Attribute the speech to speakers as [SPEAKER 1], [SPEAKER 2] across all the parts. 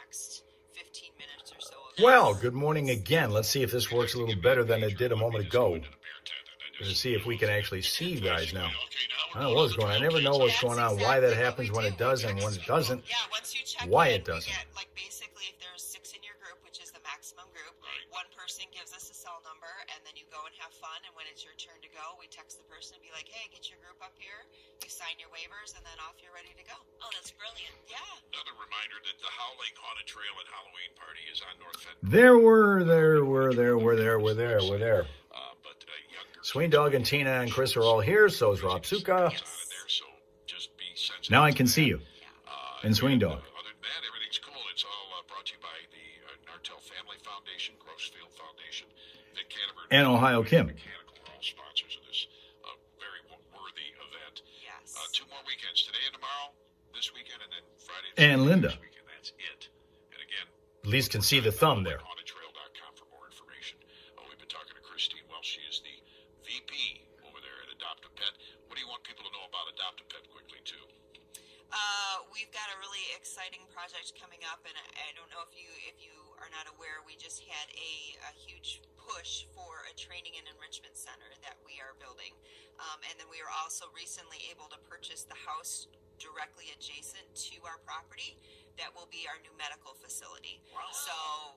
[SPEAKER 1] next 15 minutes or so.
[SPEAKER 2] Well, good morning again. Let's see if this works a little better than it did a moment ago. Let's see if we can actually see you guys now. I don't know what's going on. I never know what's going on, why that happens, when it does, and when it doesn't,
[SPEAKER 1] Yeah, once you check
[SPEAKER 2] why
[SPEAKER 1] in,
[SPEAKER 2] it doesn't.
[SPEAKER 1] we get, like, basically, if there's 6 in your group, which is the maximum group, one person gives us a cell number, and then you go and have fun, and when it's your turn to go, we text the person and be like, hey, get your group up here, you sign your waivers, and then off you're ready to go. Oh, that's brilliant. Yeah.
[SPEAKER 3] Another reminder that the Howling Haunted Trail and Halloween Party is on North Fenton.
[SPEAKER 2] We're there. Swing Dog and Tina and Chris are all here, so is Rob Suka. Now I can see you. And Swing Dog.
[SPEAKER 3] Other than that, everything's cool. It's all brought to you by the Nartel Family Foundation, Grossfield Foundation, Vic Canterbury,
[SPEAKER 2] And Ohio Kim.
[SPEAKER 3] Mechanical are all sponsors of this very worthy event.
[SPEAKER 1] Yes.
[SPEAKER 3] 2 more weekends, today and tomorrow, this weekend, and then Friday
[SPEAKER 2] And Linda.
[SPEAKER 3] next weekend. That's it. And again,
[SPEAKER 2] At least can see the thumb there.
[SPEAKER 3] HauntedTrail.com for more information. We've been talking to Christine Welsh. She is the VP over there at Adopt a Pet. What do you want people to know about Adopt a Pet quickly, too?
[SPEAKER 1] We've got a really exciting project coming up, and I don't know if you are not aware, we just had a huge push for a training and enrichment center that we are building, and then we were also recently able to purchase the house directly adjacent to our property. That will be our new medical facility. Wow. So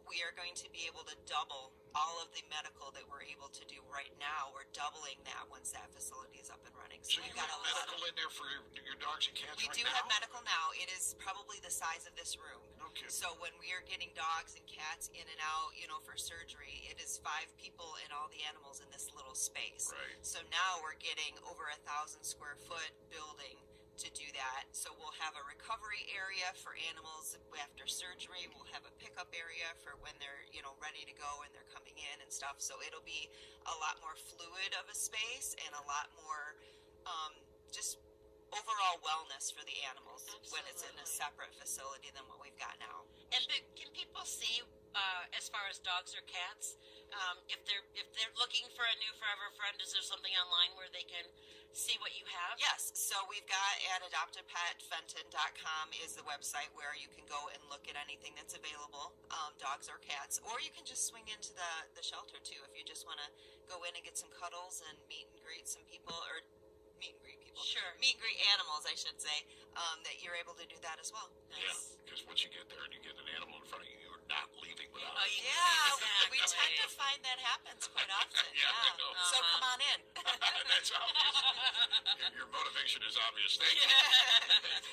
[SPEAKER 1] we are going to be able to double all of the medical that we're able to do right now. We're doubling that once that facility is up and running.
[SPEAKER 3] So
[SPEAKER 1] we've
[SPEAKER 3] you
[SPEAKER 1] got
[SPEAKER 3] have medical in there for your dogs and cats
[SPEAKER 1] We
[SPEAKER 3] right
[SPEAKER 1] do
[SPEAKER 3] now?
[SPEAKER 1] have medical now. It is probably the size of this room.
[SPEAKER 3] Okay.
[SPEAKER 1] So when we are getting dogs and cats in and out, for surgery, it is 5 people and all the animals in this little space.
[SPEAKER 3] Right.
[SPEAKER 1] So now we're getting over 1,000 square foot building to do that. So we'll have a recovery area for animals after surgery. We'll have a pickup area for when they're, ready to go and they're coming in and stuff. So it'll be a lot more fluid of a space and a lot more just overall wellness for the animals. Absolutely. When it's in a separate facility than what we've got now.
[SPEAKER 4] And can people see, as far as dogs or cats, if they're looking for a new forever friend, is there something online where they can see what you have?
[SPEAKER 1] Yes. So we've got at adoptapetfenton.com is the website where you can go and look at anything that's available, dogs or cats, or you can just swing into the shelter too if you just want to go in and get some cuddles and meet and greet some people, or meet and greet people.
[SPEAKER 4] Sure.
[SPEAKER 1] Meet and greet animals, I should say, that you're able to do that as well.
[SPEAKER 3] Yeah, because once you get there and you get an animal in front of you, you're not leaving without
[SPEAKER 4] Oh,
[SPEAKER 3] it.
[SPEAKER 1] Yeah, we tend to find that happens quite often.
[SPEAKER 3] Yeah, I know.
[SPEAKER 1] So come on in.
[SPEAKER 3] That's obvious. Your motivation is obvious. Thank you.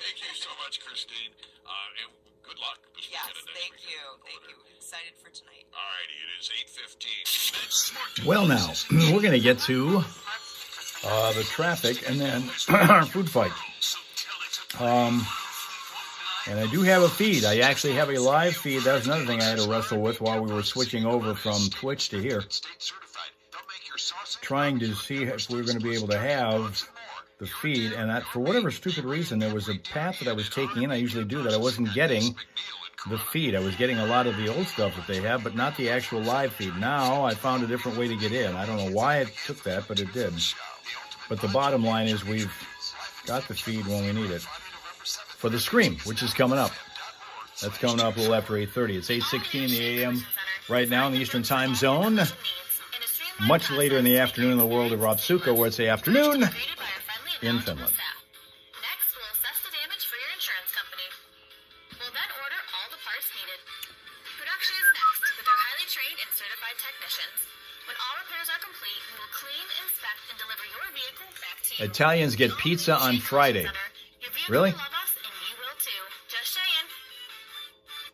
[SPEAKER 3] Thank you so much, Christine. And good luck this
[SPEAKER 1] Yes,
[SPEAKER 3] weekend and next
[SPEAKER 1] thank
[SPEAKER 3] weekend
[SPEAKER 1] you.
[SPEAKER 3] over
[SPEAKER 1] Thank
[SPEAKER 3] there.
[SPEAKER 1] you. Excited for tonight.
[SPEAKER 3] All righty, it is 8:15.
[SPEAKER 2] Well, now, we're going to get to the traffic and then our food fight. And I do have a feed. I actually have a live feed. That was another thing I had to wrestle with while we were switching over from Twitch to here. Trying to see if we were going to be able to have the feed. And for whatever stupid reason, there was a path that I was taking in. I usually do that. I wasn't getting the feed. I was getting a lot of the old stuff that they have, but not the actual live feed. Now I found a different way to get in. I don't know why it took that, but it did. But the bottom line is we've got the feed when we need it. For the Scream, which is coming up. That's coming up a little after 8:30. It's 8:16 in the a.m. right now in the Eastern Time Zone. Much later in the afternoon in the world of Rob Suka, where it's the afternoon in Finland.
[SPEAKER 5] Next, we'll assess the damage for your insurance company. We'll then order all the parts needed. Production is next with our highly trained and certified technicians. When all repairs are complete, we will clean, inspect, and deliver your vehicle back to you.
[SPEAKER 2] Italians get pizza on Friday. Really?
[SPEAKER 5] Love us, and you will too. Just saying.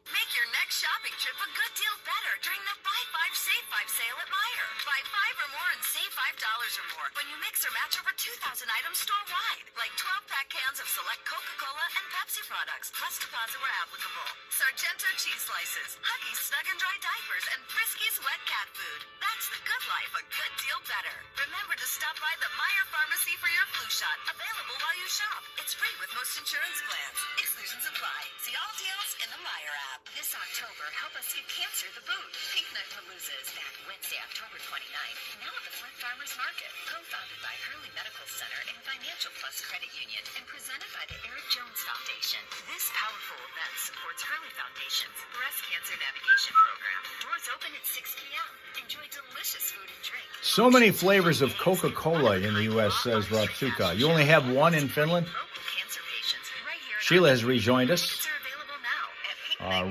[SPEAKER 5] Make your next shopping trip a good deal better during the Buy 5 Save 5 sale at Meijer. Buy 5 or more and save $5 or more when you mix or match over 2,000 items store-wide, like 12-pack cans of select Coca-Cola and Pepsi products, plus deposit where applicable. Sargento cheese slices, Huggies Snug and Dry diapers, and Friskies wet cat food. That's the good life, a good deal better. Remember to stop by the Meijer Pharmacy for your flu shot, available while you shop. It's free with most insurance plans. Exclusions apply. See all deals in the Meijer app. This October, help us give cancer the boot. Pink Night Paloozas back Wednesday, October 29th. Now at the Flint Farmers Market. Co-founded by Hurley Medical Center and Financial Plus Credit Union. And presented by the Eric Jones Foundation. Foundation. This powerful event supports Hurley Foundation's Breast Cancer Navigation Program. Doors open at 6 p.m. Enjoy delicious food and drink.
[SPEAKER 2] So many flavors of Coca-Cola in the U.S., says Rapsuka. You only have one in Finland? Sheila has rejoined us.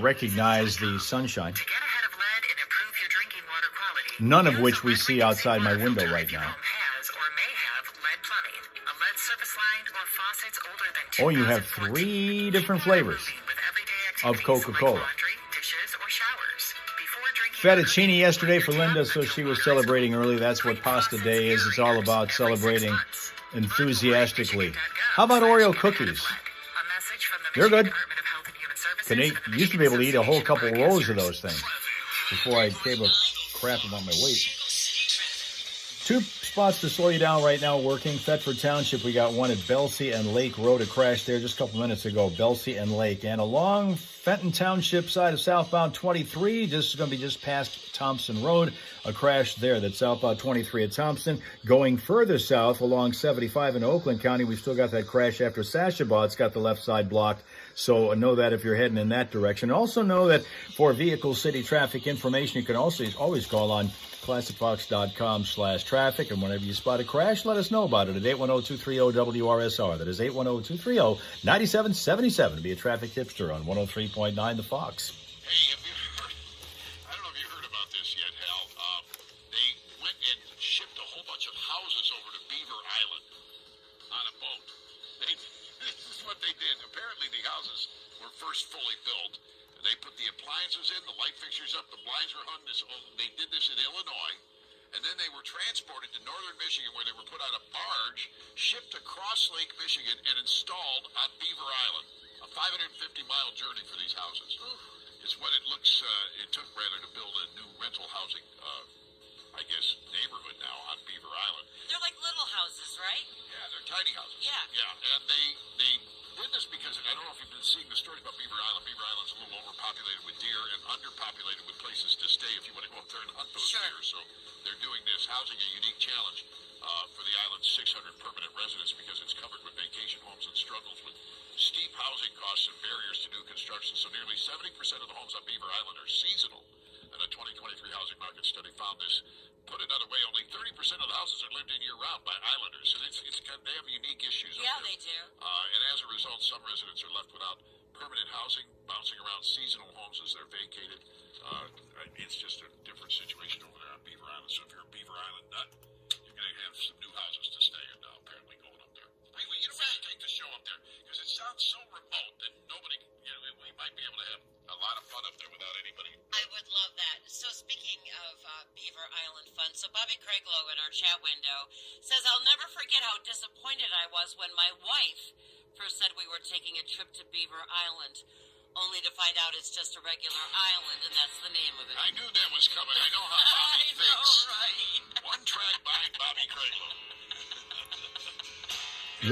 [SPEAKER 2] Recognize the sunshine.
[SPEAKER 5] To get ahead of lead and improve your drinking water quality,
[SPEAKER 2] None of which we see outside my window right now.
[SPEAKER 5] has or may have lead plumbing. A lead surface line or faucets older than
[SPEAKER 2] Oh, you have
[SPEAKER 5] 2014
[SPEAKER 2] 3 different flavors
[SPEAKER 5] with everyday
[SPEAKER 2] of
[SPEAKER 5] activities
[SPEAKER 2] Coca-Cola.
[SPEAKER 5] like laundry, dishes, or showers. Before drinking
[SPEAKER 2] Fettuccine yesterday for Linda, so she was celebrating early. That's what Pasta Day is. It's all about celebrating enthusiastically. How about Oreo cookies? They're good. Can eat, used to be able to eat a whole couple rows of those things before I gave a crap about my weight. 2 spots to slow you down right now working. Thetford Township, we got one at Belsey and Lake Road. A crash there just a couple minutes ago. Belsey and Lake. And along Fenton Township side of southbound 23, just going to be just past Thompson Road. A crash there. That's southbound 23 at Thompson. Going further south along 75 in Oakland County, we still got that crash after Sashabaw. It's got the left side blocked. So know that if you're heading in that direction. Also know that for vehicle city traffic information, you can also always call on classicfox.com/traffic. And whenever you spot a crash, let us know about it at 810-230-WRSR. That is 810-230-9777 to be a traffic tipster on 103.9 The Fox.
[SPEAKER 3] Hey, have you heard? I don't know if you heard about this yet, Hal. They went and shipped a whole bunch of houses over to Beaver Island on a boat. This is what they did. Apparently, the houses were first fully built. They put the appliances in, the light fixtures up, the blinds were hung. They did this in Illinois, and then they were transported to northern Michigan, where they were put on a barge, shipped across Lake Michigan, and installed on Beaver Island. A 550-mile journey for these houses. Is what it looks. It took rather to build a new rental housing, I guess, neighborhood now on Beaver Island.
[SPEAKER 4] They're like little houses, right?
[SPEAKER 3] Yeah, they're tiny houses.
[SPEAKER 4] Yeah.
[SPEAKER 3] Yeah, and they did this because, I don't know if you've been seeing the stories about Beaver Island. Beaver Island's a little overpopulated with deer and underpopulated with places to stay if you want to go up there and hunt those deer. So they're doing this housing a unique challenge for the island's 600 permanent residents because it's covered with vacation homes and struggles with steep housing costs and barriers to new construction. So nearly 70% of the homes on Beaver Island are seasonal. And a 2023 housing market study found this. Put another way, only 30% of the houses are lived in year-round by islanders. So they have unique issues.
[SPEAKER 4] Yeah, they do.
[SPEAKER 3] And as a result, some residents are left without permanent housing, bouncing around seasonal homes as they're vacated. It's just a different situation over there on Beaver Island. So if you're a Beaver Island nut, you're going to have some new houses to stay in apparently going up there. We should take the show up there because it sounds so remote that nobody, we might be able to have a lot of fun up there without anybody.
[SPEAKER 4] I would love that. So speaking of Beaver Island fun, so Bobby Craiglow in our chat window says, I'll never forget how disappointed I was when my wife first said we were taking a trip to Beaver Island, only to find out it's just a regular island, and that's the name of it.
[SPEAKER 3] I knew that was coming. I know how Bobby thinks.
[SPEAKER 4] Right?
[SPEAKER 3] One track behind Bobby Craiglow.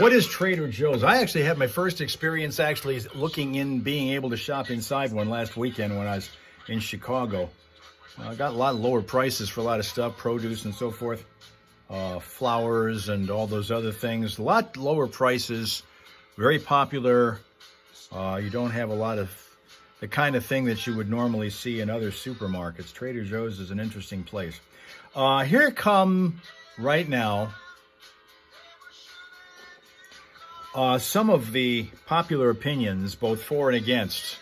[SPEAKER 2] What is Trader Joe's? I actually had my first experience actually being able to shop inside one last weekend when I was in Chicago. I got a lot of lower prices for a lot of stuff, produce and so forth, flowers and all those other things. A lot lower prices, very popular. You don't have a lot of the kind of thing that you would normally see in other supermarkets. Trader Joe's is an interesting place. Here come right now some of the popular opinions, both for and against,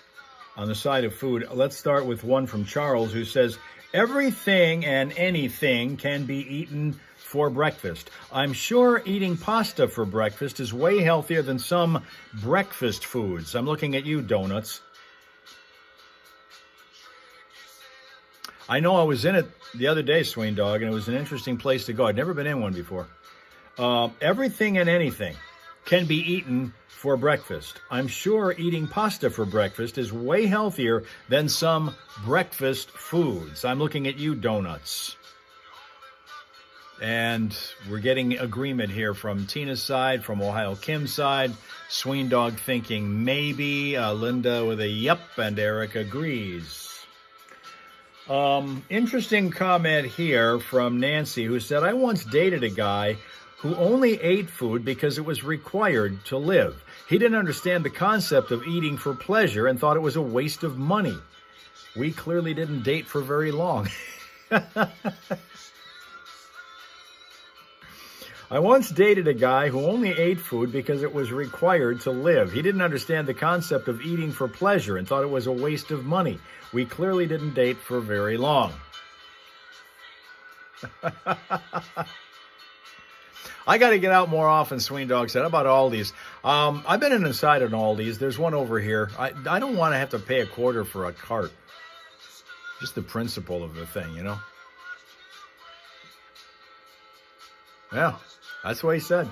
[SPEAKER 2] on the side of food. Let's start with one from Charles, who says, everything and anything can be eaten for breakfast. I'm sure eating pasta for breakfast is way healthier than some breakfast foods. I'm looking at you, donuts. I know I was in it the other day, Swain Dog, and it was an interesting place to go. I'd never been in one before. Everything and anything can be eaten for breakfast. I'm sure eating pasta for breakfast is way healthier than some breakfast foods. I'm looking at you, donuts. And we're getting agreement here from Tina's side, from Ohio Kim's side. Sween Dog thinking maybe. Linda with a yep, and Eric agrees. Interesting comment here from Nancy, who said, I once dated a guy who only ate food because it was required to live. He didn't understand the concept of eating for pleasure and thought it was a waste of money. We clearly didn't date for very long. I once dated a guy who only ate food because it was required to live. He didn't understand the concept of eating for pleasure and thought it was a waste of money. We clearly didn't date for very long. I got to get out more often, Sween Dog said. How about Aldi's? I've been inside an Aldi's. There's one over here. I don't want to have to pay a quarter for a cart. Just the principle of the thing, you know? Yeah, that's what he said.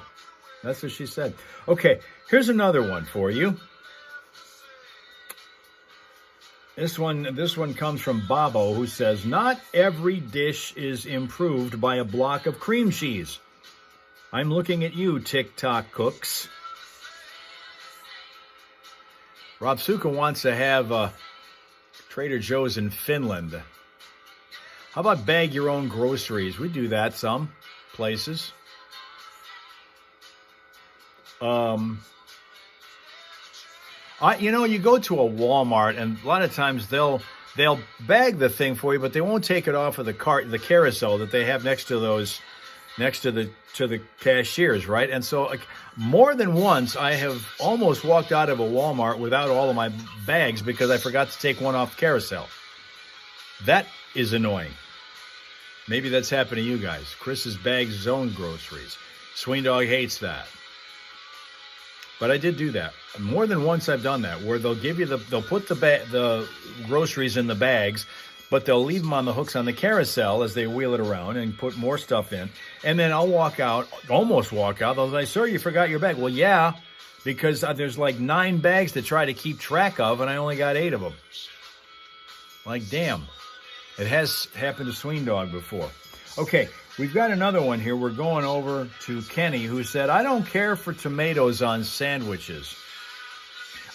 [SPEAKER 2] That's what she said. Okay, here's another one for you. This one comes from Bobo, who says, not every dish is improved by a block of cream cheese. I'm looking at you, TikTok cooks. Rob Suka wants to have Trader Joe's in Finland. How about bag your own groceries? We do that some places. You go to a Walmart and a lot of times they'll bag the thing for you, but they won't take it off of the cart, the carousel that they have next to the cashiers, right? And so, like, more than once, I have almost walked out of a Walmart without all of my bags because I forgot to take one off the carousel. That is annoying. Maybe that's happened to you guys. Chris has bagged his own groceries. Sween Dog hates that. But I did do that. More than once I've done that, where they'll give you they'll put the groceries in the bags, but they'll leave them on the hooks on the carousel as they wheel it around and put more stuff in. And then I'll almost walk out. They'll say, sir, you forgot your bag. Well, yeah, because there's like 9 bags to try to keep track of, and I only got 8 of them. Like, damn. It has happened to Sween Dog before. Okay, we've got another one here. We're going over to Kenny, who said, I don't care for tomatoes on sandwiches.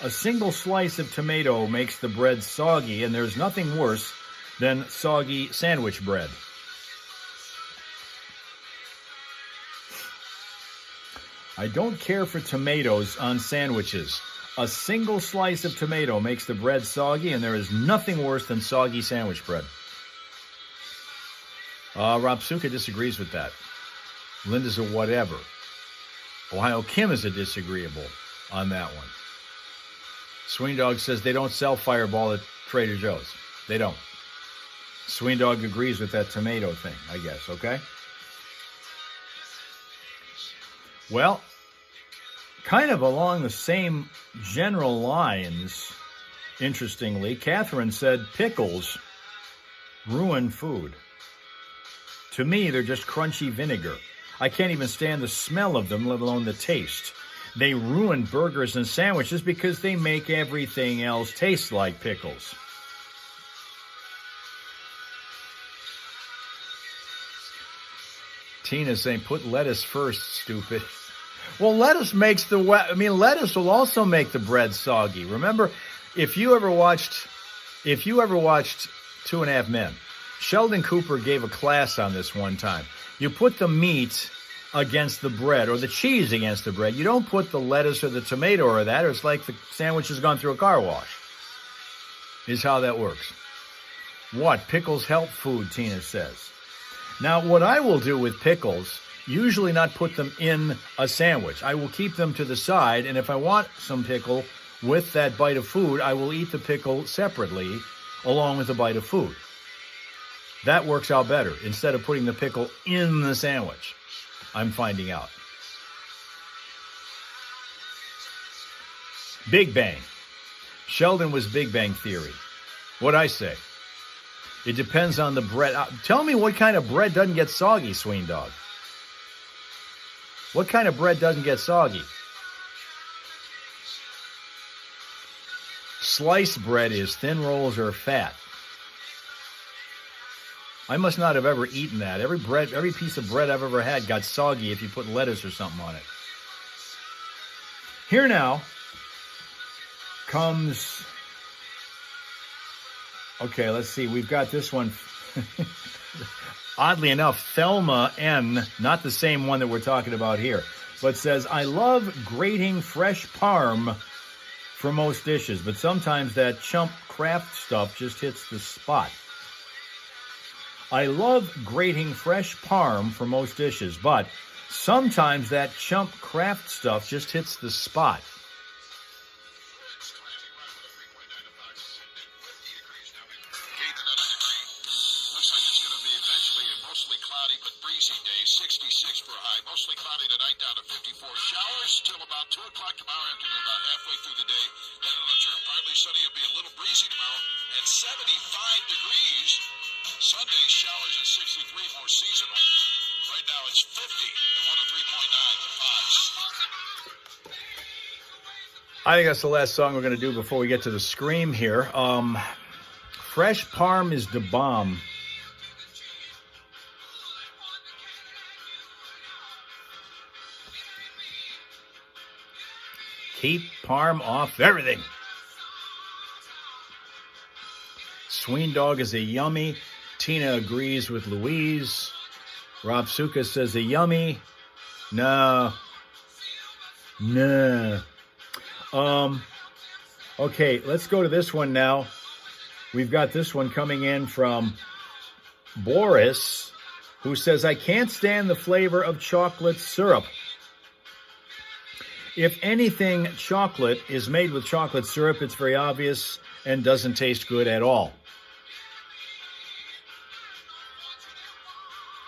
[SPEAKER 2] A single slice of tomato makes the bread soggy, and there's nothing worse than soggy sandwich bread. I don't care for tomatoes on sandwiches. A single slice of tomato makes the bread soggy, and there is nothing worse than soggy sandwich bread. Rob Suka disagrees with that. Linda's a whatever. Ohio Kim is a disagreeable on that one. Sween Dog says they don't sell Fireball at Trader Joe's. They don't. Sween Dog agrees with that tomato thing, I guess, okay? Well, kind of along the same general lines, interestingly, Catherine said pickles ruin food. To me, they're just crunchy vinegar. I can't even stand the smell of them, let alone the taste. They ruin burgers and sandwiches because they make everything else taste like pickles. Tina's saying, put lettuce first, stupid. Well, lettuce will also make the bread soggy. Remember, if you ever watched 2.5 Men, Sheldon Cooper gave a class on this one time. You put the meat against the bread or the cheese against the bread. You don't put the lettuce or the tomato or that, or it's like the sandwich has gone through a car wash. Is how that works. What? Pickles help food, Tina says. Now, what I will do with pickles, usually not put them in a sandwich. I will keep them to the side, and if I want some pickle with that bite of food, I will eat the pickle separately along with the bite of food. That works out better instead of putting the pickle in the sandwich. I'm finding out. Big Bang. Sheldon was Big Bang Theory. What'd I say? It depends on the bread. Tell me what kind of bread doesn't get soggy, Sween Dog. What kind of bread doesn't get soggy? Sliced bread is thin rolls or fat. I must not have ever eaten that. Every piece of bread I've ever had got soggy if you put lettuce or something on it. Here now comes... Okay, let's see. We've got this one. Oddly enough, Thelma N, not the same one that we're talking about here, but says, I love grating fresh parm for most dishes, but sometimes that chump Kraft stuff just hits the spot. I love grating fresh parm for most dishes, but sometimes that chump Kraft stuff just hits the spot.
[SPEAKER 3] Looks like it's going to be eventually a mostly cloudy but breezy day. 66 for a high. Mostly cloudy tonight, down to 54. Showers till about 2 o'clock tomorrow afternoon, about halfway through the day. Then it'll turn partly sunny. It'll be a little breezy tomorrow at 75 degrees. Sunday, showers at 63, more seasonal. Right now it's 50 at 103.9 the Fox.
[SPEAKER 2] I think that's the last song we're going to do before we get to the Scream here. Fresh parm is the bomb. Keep parm off everything. Sween Dog is a yummy. Tina agrees with Louise. Rob Suka says a yummy. No. Okay, let's go to this one now. We've got this one coming in from Boris, who says, I can't stand the flavor of chocolate syrup. If anything chocolate is made with chocolate syrup, it's very obvious and doesn't taste good at all.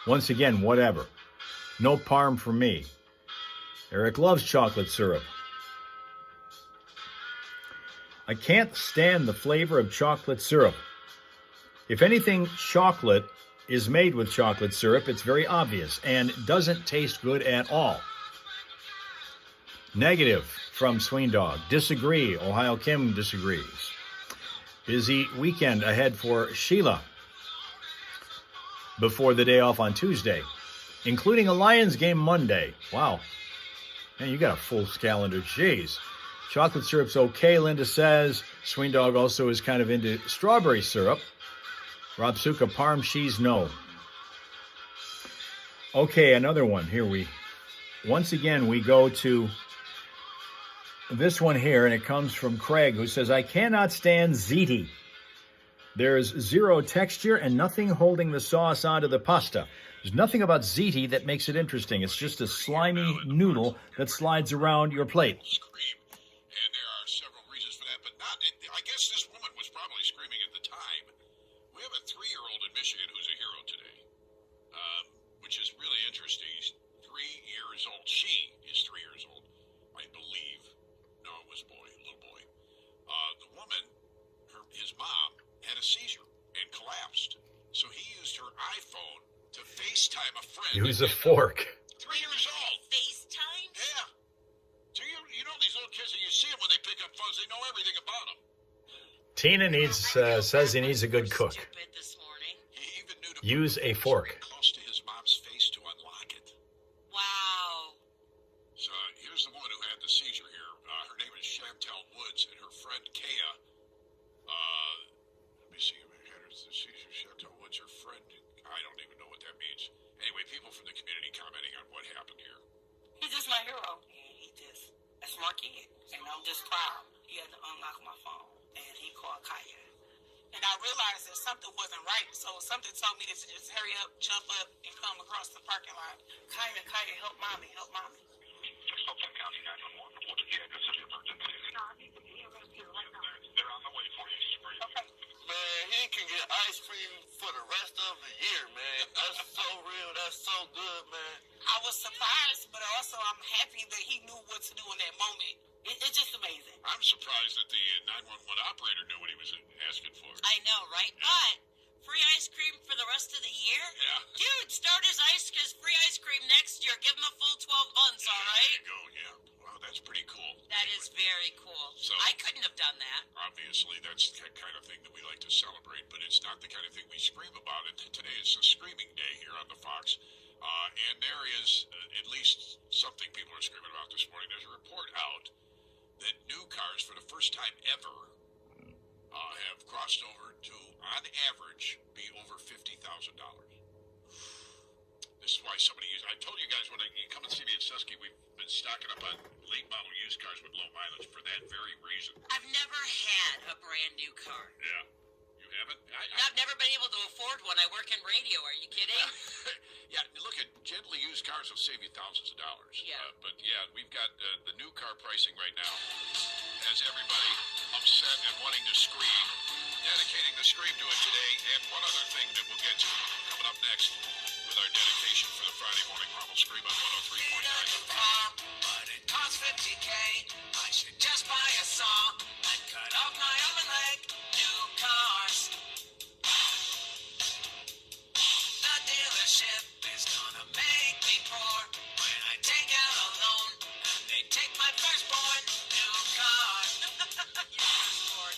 [SPEAKER 2] Once again, whatever. No parm for me. Eric loves chocolate syrup. I can't stand the flavor of chocolate syrup. If anything chocolate is made with chocolate syrup, it's very obvious and doesn't taste good at all. Negative from Sween Dog. Disagree. Ohio Kim disagrees. Busy weekend ahead for Sheila before the day off on Tuesday, including a Lions game Monday. Wow. Man, you got a full calendar. Jeez. Chocolate syrup's okay, Linda says. Sween Dog also is kind of into strawberry syrup. Rob Suka, parm cheese, no. Okay, another one. Once again, we go to this one here, and it comes from Craig, who says, I cannot stand ziti. There's zero texture and nothing holding the sauce onto the pasta. There's nothing about ziti that makes it interesting. It's just a slimy noodle that slides around your plate.
[SPEAKER 3] And there are several reasons for that, but not. I guess this woman was probably screaming at the time. We have a 3-year-old in Michigan who's a hero today, which is really interesting. He's 3 years old. She is 3 years old, I believe. No, it was little boy. The woman, his mom, had a seizure and collapsed. So he used her iPhone to FaceTime a friend.
[SPEAKER 2] Use a fork.
[SPEAKER 3] 3 years old.
[SPEAKER 4] FaceTime?
[SPEAKER 3] Yeah. So you know these little kids, and you see them when they pick up phones, they know everything about them.
[SPEAKER 2] Tina says he needs a good cook.
[SPEAKER 4] This morning.
[SPEAKER 3] He even knew to
[SPEAKER 2] Use a fork.
[SPEAKER 3] close to his mom's face to unlock it.
[SPEAKER 4] Wow.
[SPEAKER 3] So here's the woman who had the seizure here. Her name is Chantel Woods, and her friend Kaya. Let me see if I had her the seizure. Chantel Woods, her friend. I don't even know what that means. Anyway, people from the community commenting on what happened here.
[SPEAKER 6] He's just my hero. And he just a smart kid. And I'm just proud. He had to unlock my phone. And he called Kaya. And I realized that something wasn't right. So something told me to just hurry up, jump up, and come across the parking lot. Kaya, help mommy, help mommy.
[SPEAKER 3] Oakland County 911. Yeah, this is an emergency. They're on the way for you.
[SPEAKER 6] Okay.
[SPEAKER 7] Man, he can get ice cream for the rest of the year, man. That's so real. That's so good, man.
[SPEAKER 6] I was surprised, but also I'm happy that he knew what to do in that moment. It's just amazing.
[SPEAKER 3] I'm surprised that the 911 operator knew what he was asking for.
[SPEAKER 4] I know, right? But free ice cream for the rest of the year?
[SPEAKER 3] Yeah.
[SPEAKER 4] Dude, start his free ice cream next year. Give him a full 12 months, all right?
[SPEAKER 3] There you go, yeah. Wow, that's pretty cool.
[SPEAKER 4] That is very cool.
[SPEAKER 3] So,
[SPEAKER 4] I couldn't have done that.
[SPEAKER 3] obviously, that's the kind of thing that we like to celebrate, but it's not the kind of thing we scream about. And today is a screaming day here on the Fox. And there is at least something people are screaming about this morning. There's a report out that new cars, for the first time ever, have crossed over to, on average, be over $50,000. This is why somebody I told you guys when you come and see me at Susky, we've been stocking up on late model used cars with low mileage for that very reason.
[SPEAKER 4] I've never had a brand new car.
[SPEAKER 3] Yeah. You haven't?
[SPEAKER 4] I've never been able to afford one. I work in radio. Are you kidding?
[SPEAKER 3] Yeah, look at gently used cars will save you thousands of dollars.
[SPEAKER 4] Yeah.
[SPEAKER 3] But yeah, we've got the new car pricing right now has everybody upset and wanting to scream. Dedicating the scream to it today, and one other thing that we'll get to coming up next with our dedication for the Friday morning rumble scream on 103.9.
[SPEAKER 8] But it costs 50K. I should just buy a saw and cut off my arm and leg. New cars. The dealership is gonna make me poor when I take out a loan and they take my firstborn. New car. Yes, Lord.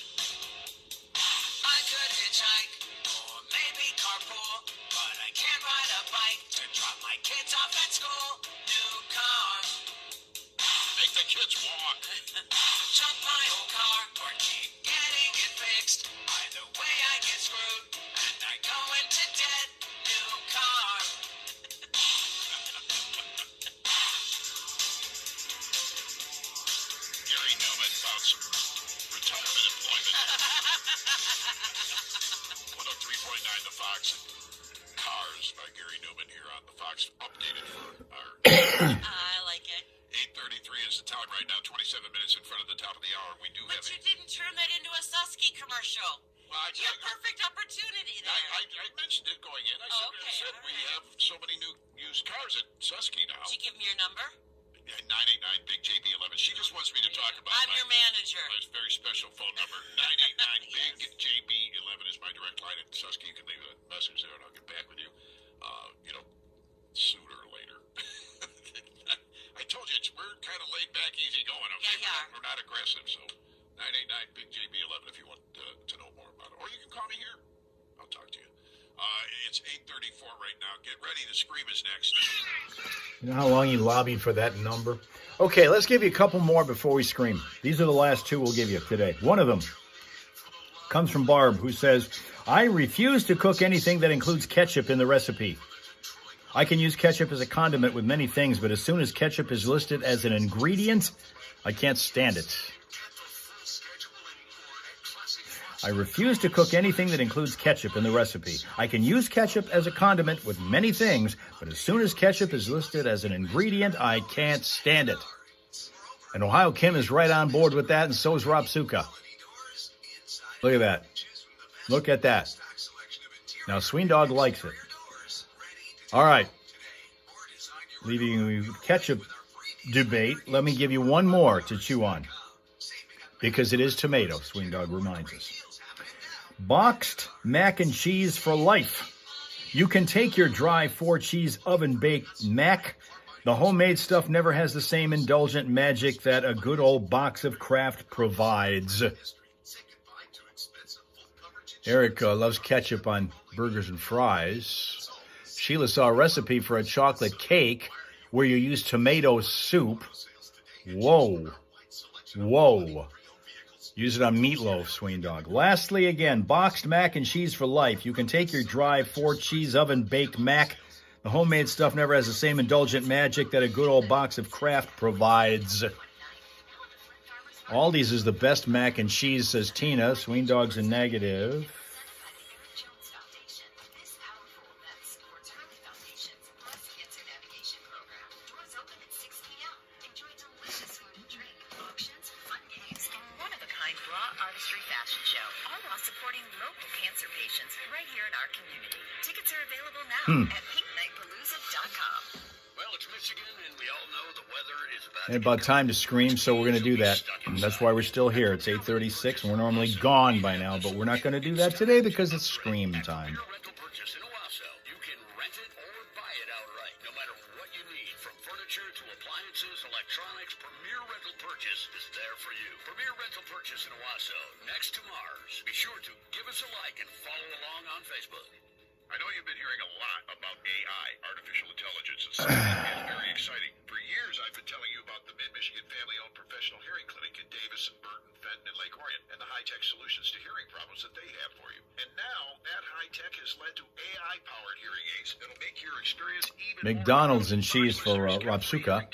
[SPEAKER 8] I could hitchhike or maybe carpool, but I can't ride a bike to drop my kids off at school. New car.
[SPEAKER 3] Make the kids walk.
[SPEAKER 8] Jump my old car or keep getting it fixed. Either way I get screwed and I go into debt. New car.
[SPEAKER 3] Gary Newman found some retirement employment. 103.9 The Fox. Cars by Gary Newman here on The Fox. Updated for our
[SPEAKER 4] I like it.
[SPEAKER 3] 8:33 is the time right now. 27 minutes in front of the top of the hour. We do
[SPEAKER 4] But
[SPEAKER 3] have
[SPEAKER 4] you didn't turn that into a Susky commercial.
[SPEAKER 3] Well,
[SPEAKER 4] You have perfect opportunity there.
[SPEAKER 3] I mentioned it going in. I said
[SPEAKER 4] all
[SPEAKER 3] we
[SPEAKER 4] right.
[SPEAKER 3] have so many new used cars at Susky now.
[SPEAKER 4] Did you give me your number?
[SPEAKER 3] 989 Big JB11. She just wants me to talk about
[SPEAKER 4] I'm your manager.
[SPEAKER 3] my very special phone number. 989 Big JB11 is my direct line at Susky. You can leave a message there and I'll get back with you. Sooner or later. I told you we're kind of laid back, easy going. Okay,
[SPEAKER 4] Yeah, you are.
[SPEAKER 3] we're not aggressive. So 989 Big JB11 if you want to know more about it, or you can call me here. I'll talk to you. It's 8:34 right now. Get ready. The scream is next.
[SPEAKER 2] You know how long you lobbied for that number? Okay, let's give you a couple more before we scream. These are the last two we'll give you today. One of them comes from Barb, who says, I refuse to cook anything that includes ketchup in the recipe. I can use ketchup as a condiment with many things, but as soon as ketchup is listed as an ingredient, I can't stand it. I refuse to cook anything that includes ketchup in the recipe. I can use ketchup as a condiment with many things, but as soon as ketchup is listed as an ingredient, I can't stand it. And Ohio Kim is right on board with that, and so is Rob Suka. Look at that. Look at that. Now, Sween Dog likes it. All right. Leaving the ketchup debate, let me give you one more to chew on. Because it is tomato, Sween Dog reminds us. Boxed mac and cheese for life. You can take your dry 4-cheese oven-baked mac. The homemade stuff never has the same indulgent magic that a good old box of Kraft provides. Erica loves ketchup on burgers and fries. Sheila saw a recipe for a chocolate cake where you use tomato soup. Whoa. Whoa. Use it on meatloaf, Sween Dog. Lastly, again, boxed mac and cheese for life. You can take your dry 4-cheese oven-baked mac. The homemade stuff never has the same indulgent magic that a good old box of Kraft provides. Aldi's is the best mac and cheese, says Tina. Sween Dog's a negative.
[SPEAKER 5] Artistry fashion show, all while supporting local cancer patients right here in our community. Tickets are available now at pinknightpalooza.com.
[SPEAKER 3] Well, it's Michigan, and we all know the weather is
[SPEAKER 2] And about time to scream, so we're going to do that. That's why we're still here. It's 8:36, and we're normally gone by now, but we're not going to do that today because it's scream time.
[SPEAKER 3] rental purchase in Owasso. You can rent it or buy it outright, no matter what you need. From furniture to appliances, electronics, Premier Rental Purchase is there for you. Premier Rental Purchase in Owasso, next to Mars. Be sure to give us a like and follow along on Facebook. I know you've been hearing a lot about AI, artificial intelligence, and something that is very exciting. For years, I've been telling you about the Mid-Michigan family-owned professional hearing clinic in Davis, Burton, Fenton, and Lake Orion, and the high-tech solutions to hearing problems that they have for you. And now, that high-tech has led into AI-powered hearing aids that'll make your experience even
[SPEAKER 2] McDonald's and cheese for Rapsuka.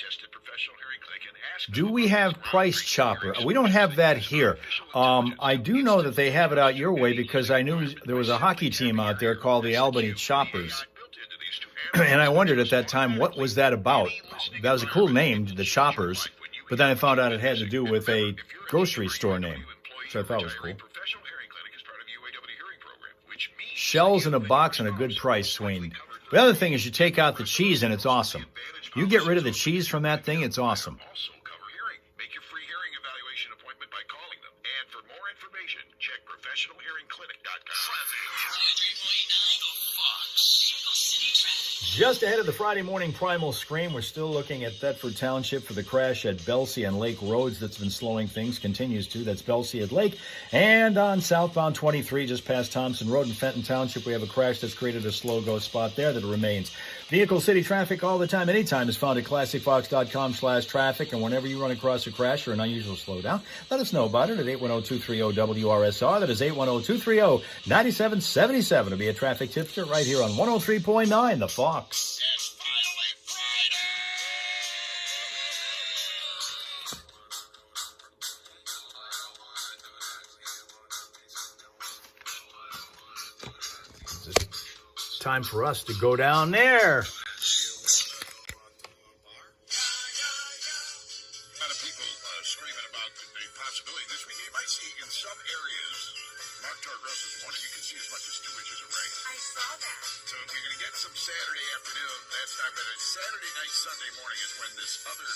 [SPEAKER 2] Do we have Price Chopper? We don't have that here. I do know that they have it out your way because I knew there was a hockey team out there called the Albany Choppers. And I wondered at that time, what was that about? That was a cool name, the Choppers. But then I found out it had to do with a grocery store name, which I thought was cool. Shells in a box and a good price, Swain. The other thing is you take out the cheese and it's awesome. You get rid of the cheese from that thing, it's awesome.
[SPEAKER 3] Make your free hearing evaluation appointment by calling them. And for more information, check professionalhearingclinic.com.
[SPEAKER 8] 103.9 The Fox. City Traffic.
[SPEAKER 2] Just ahead of the Friday morning primal scream, we're still looking at Thetford Township for the crash at Belsey and Lake Roads that's been slowing things, continues to. That's Belsey at Lake. And on southbound 23, just past Thompson Road in Fenton Township, we have a crash that's created a slow-go spot there that remains. Vehicle City Traffic all the time, anytime, is found at classicfox.com/traffic. And whenever you run across a crash or an unusual slowdown, let us know about it at 810-230-WRSR. That is 810-230-9777 to be a traffic tipster right here on 103.9 The Fox.
[SPEAKER 3] It's finally Friday!
[SPEAKER 2] It's time for us to go down there.
[SPEAKER 3] A lot of people screaming about the possibility this week. You might see in some areas, Mark Torgross is warning, you can see as much as 2 inches of rain.
[SPEAKER 5] I saw that.
[SPEAKER 3] So you're going to get some Saturday afternoon. That's not bad. Saturday night, Sunday morning is when this other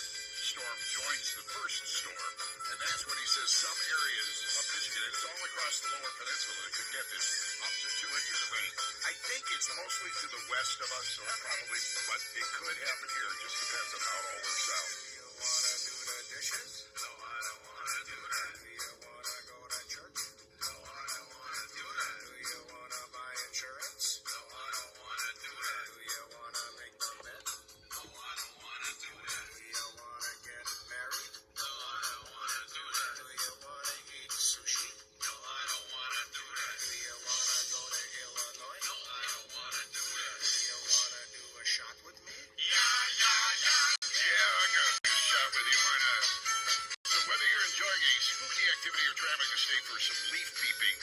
[SPEAKER 3] storm joins the first storm. And that's when he says some areas of Michigan, it's all across the lower peninsula that could get this up to 2 inches of rain. I think it's mostly to the west of us, so probably, but it could happen here. It just depends on how it all works out.
[SPEAKER 7] Do you wanna do the dishes? No, I don't wanna do that. Do you wanna go to church? No, I don't wanna do that. Do you wanna buy insurance? No, I don't wanna do that. Do you wanna make the bed? No, I don't wanna do that. Do you wanna get married? No, I don't wanna do that. Do you wanna eat sushi? No, I don't wanna do that. Do you wanna go to Illinois? No, I don't wanna do that. Do you wanna do a shot with me?
[SPEAKER 3] Yeah, I got a shot with you. Why not? So whether you're enjoying a spooky activity or traveling the state for some leaf peeping,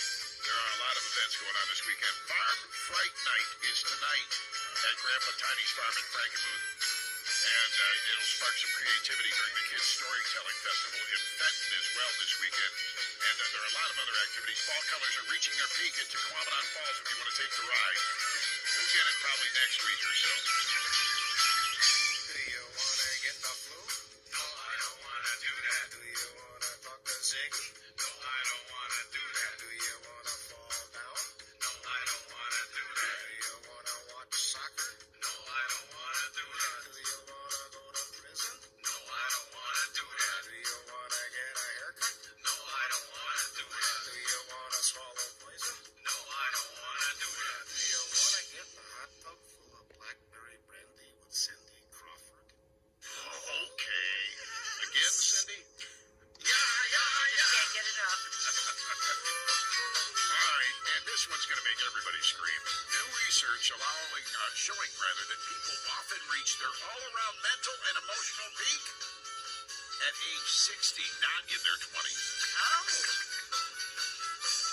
[SPEAKER 3] there are a lot of events going on this weekend. Farm Fright Night is tonight at Grandpa Tiny's Farm in Frankenmuth. And it'll spark some creativity during the Kids Storytelling Festival in Fenton as well this weekend. And there are a lot of other activities. Fall colors are reaching their peak at Tequamanon Falls if you want to take the ride. We'll get it probably next week or so.
[SPEAKER 7] Do you wanna get the flu? No, I don't wanna do that. Do you wanna talk to Ziggy? No, I don't wanna do that. Do you wanna fall down? No, I don't wanna do that. Do you wanna watch soccer? No, I don't wanna do that. Do you wanna go to prison? No, I don't wanna do that. Do you wanna get a haircut? No, I don't wanna do that. Do you wanna swallow poison? No, I don't wanna do that. Do you wanna get the hot tub full of blackberry brandy with Cindy Crawford?
[SPEAKER 3] Okay. Again, Cindy?
[SPEAKER 5] Can't get it up.
[SPEAKER 3] All right, and this one's going to make everybody scream. New research showing that people often reach their all-around mental and emotional peak at age 60, not in their 20s.
[SPEAKER 5] Oh.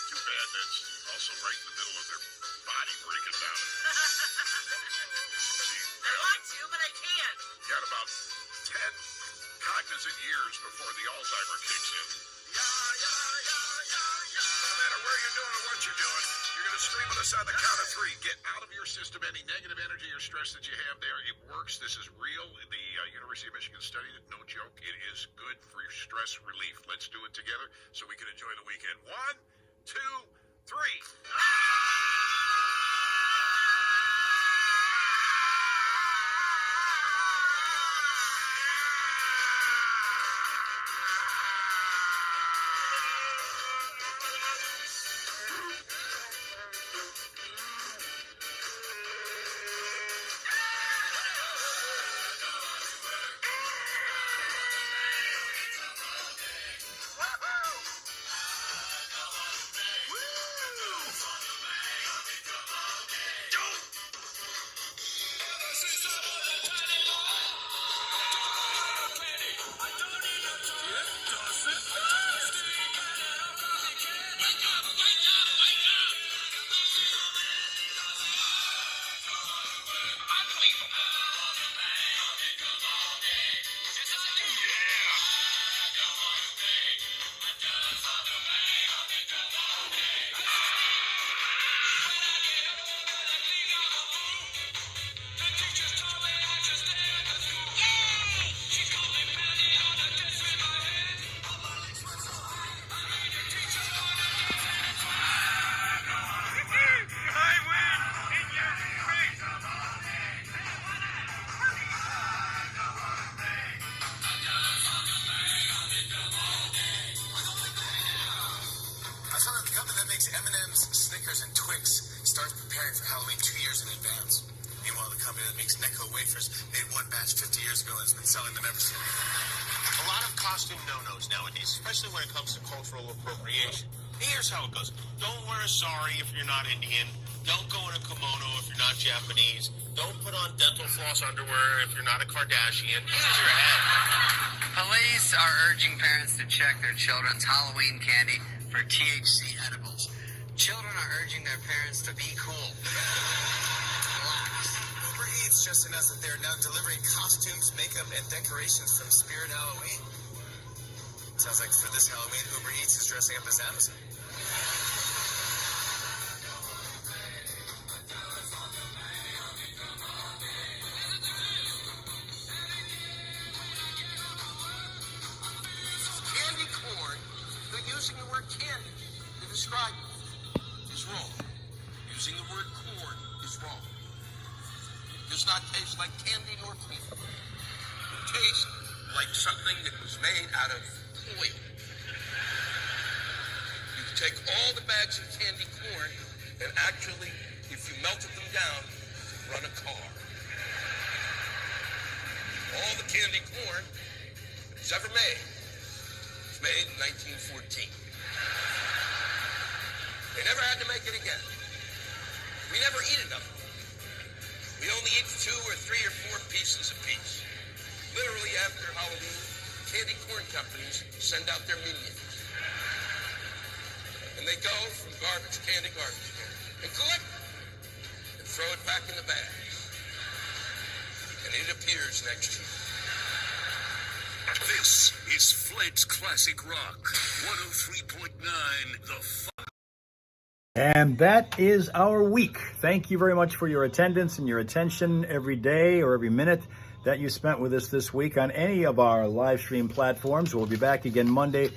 [SPEAKER 3] Too bad that's also right in the middle of their body breaking down.
[SPEAKER 5] I want to, but I can't.
[SPEAKER 3] You got about 10 cognizant years before the Alzheimer kicks in. No matter where you're doing or what you're doing, you're going to scream with us on the count of 3. Get out of your system any negative energy or stress that you have there. It works. This is real. The University of Michigan studied it. No joke. It is good for your stress relief. Let's do it together so we can enjoy the weekend. 1, 2, 3.
[SPEAKER 7] wafers and Twix starts preparing for Halloween 2 years in advance. Meanwhile, the company that makes Necco wafers made one batch 50 years ago and has been selling them ever since. A lot of costume no-nos nowadays, especially when it comes to cultural appropriation. Here's how it goes. Don't wear a sari if you're not Indian. Don't go in a kimono if you're not Japanese. Don't put on dental floss underwear if you're not a Kardashian. Use your head.
[SPEAKER 9] Police are urging parents to check their children's Halloween candy for THC edibles. Children are urging their parents to be cool. Relax.
[SPEAKER 7] Uber Eats just announced that they're now delivering costumes, makeup, and decorations from Spirit Halloween. Sounds like for this Halloween, Uber Eats is dressing up as Amazon.
[SPEAKER 3] Candy corn, they're using the word candy to describe it, is wrong. Using the word corn is wrong. It does not taste like candy nor corn. It tastes like something that was made out of oil. You take all the bags of candy corn and actually, if you melted them down, run a car. All the candy corn that was ever made was made in 1914. They never had to make it again. We never eat enough. We only eat 2 or 3 or 4 pieces apiece. Literally after Halloween, candy corn companies send out their minions. And they go from garbage can to garbage can and collect it and throw it back in the bags. And it appears next year.
[SPEAKER 10] This is Fled's Classic Rock 103.9 The Fun.
[SPEAKER 2] And that is our week. Thank you very much for your attendance and your attention every day or every minute that you spent with us this week on any of our live stream platforms. We'll be back again Monday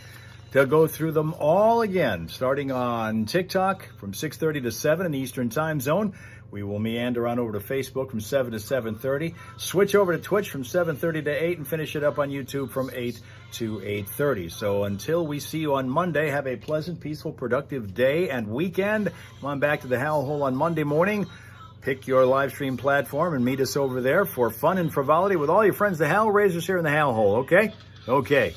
[SPEAKER 2] to go through them all again, starting on TikTok from 6:30 to 7 in the Eastern Time Zone. We will meander on over to Facebook from 7 to 7:30, switch over to Twitch from 7:30 to 8, and finish it up on YouTube from 8 to 8:30. So until we see you on Monday, have a pleasant, peaceful, productive day and weekend. Come on back to the Hal Hole on Monday morning. Pick your live stream platform and meet us over there for fun and frivolity with all your friends, the Hal Raisers here in the Hal Hole, okay? Okay.